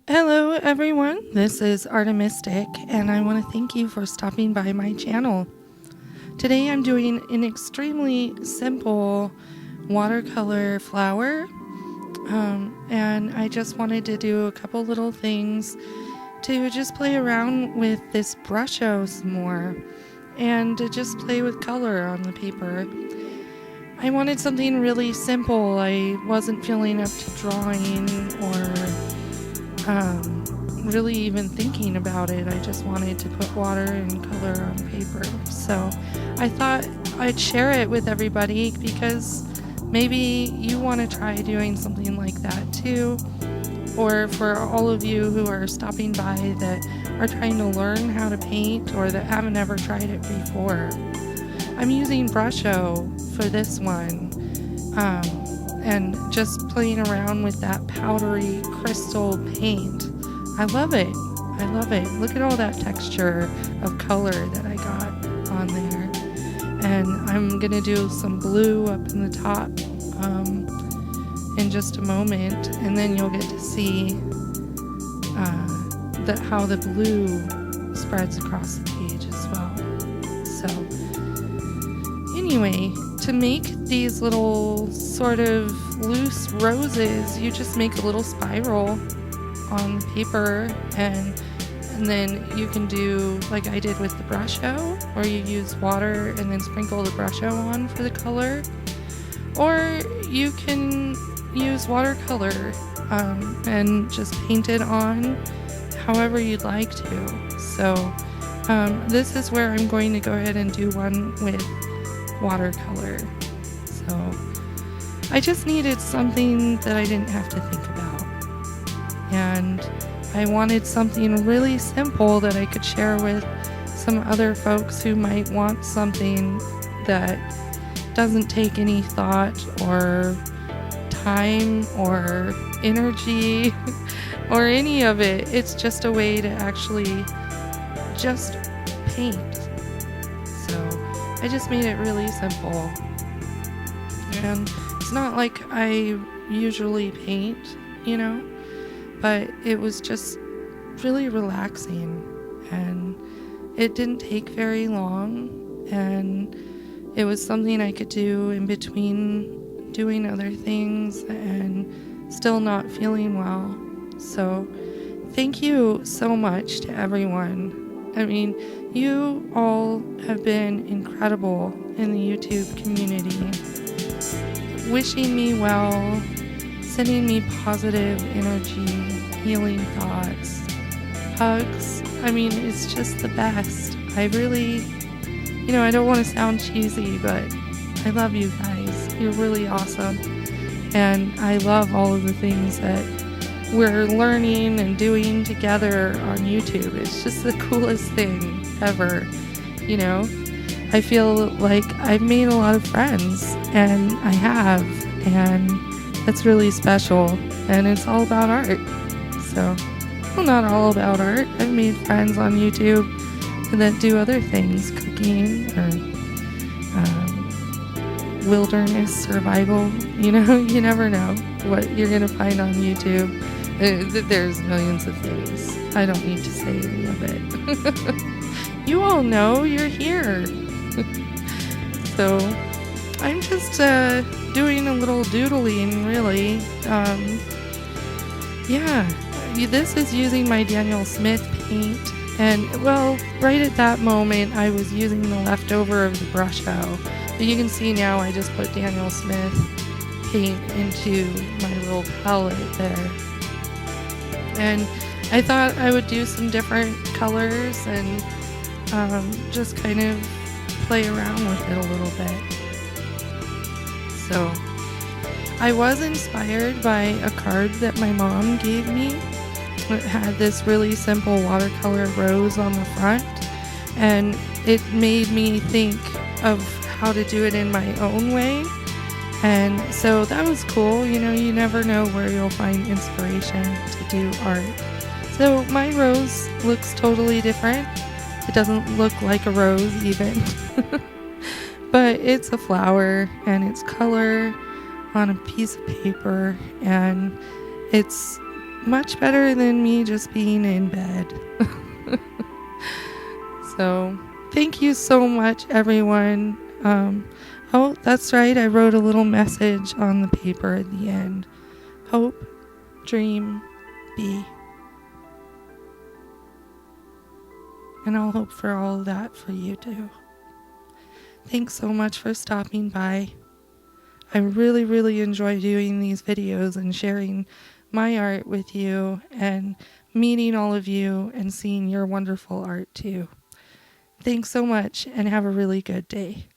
Hello everyone, this is Artemistic and I want to thank you for stopping by my channel. Today I'm doing an extremely simple watercolor flower and I just wanted to do a couple little things to just play around with this Brusho some more and to just play with color on the paper. I wanted something really simple. I wasn't feeling up to drawing or really even thinking about it. I just wanted to put water and color on paper. So I thought I'd share it with everybody because maybe you want to try doing something like that too. Or for all of you who are stopping by that are trying to learn how to paint or that haven't ever tried it before. I'm using Brusho for this one. And just playing around with that powdery crystal paint. I love it. I love it. Look at all that texture of color that I got on there. And I'm going to do some blue up in the top in just a moment. And then you'll get to see how the blue spreads across the page as well. So anyway, to make these little sort of loose roses, you just make a little spiral on the paper and then you can do like I did with the Brusho, where you use water and then sprinkle the Brusho on for the color, or you can use watercolor and just paint it on however you'd like to. So this is where I'm going to go ahead and do one with watercolor. So I just needed something that I didn't have to think about, and I wanted something really simple that I could share with some other folks who might want something that doesn't take any thought or time or energy or any of it. It's just a way to actually just paint. I just made it really simple, and it's not like I usually paint, but it was just really relaxing, and it didn't take very long, and it was something I could do in between doing other things and still not feeling well. So thank you so much to everyone. I mean, you all have been incredible in the YouTube community, wishing me well, sending me positive energy, healing thoughts, hugs. I mean, it's just the best. I really, I don't want to sound cheesy, but I love you guys. You're really awesome. And I love all of the things that we're learning and doing together on YouTube. It's just the coolest thing ever. I feel like I've made a lot of friends, and I have, and that's really special, and it's all about art. So, well, not all about art. I've made friends on YouTube that do other things, cooking or wilderness survival. You never know what you're gonna find on YouTube. There's millions of things. I don't need to say any of it. You all know you're here. So I'm just doing a little doodling, really. This is using my Daniel Smith paint. And, well, right at that moment, I was using the leftover of the Brusho. But you can see now I just put Daniel Smith paint into my little palette there. And I thought I would do some different colors and just kind of play around with it a little bit. So I was inspired by a card that my mom gave me. It had this really simple watercolor rose on the front, and it made me think of how to do it in my own way. And so that was cool. You never know where you'll find inspiration to do art. So my rose looks totally different. It doesn't look like a rose even. But it's a flower, and it's color on a piece of paper, and it's much better than me just being in bed. So thank you so much, everyone. Oh, that's right, I wrote a little message on the paper at the end. Hope, dream, be. And I'll hope for all of that for you too. Thanks so much for stopping by. I really, really enjoy doing these videos and sharing my art with you and meeting all of you and seeing your wonderful art too. Thanks so much and have a really good day.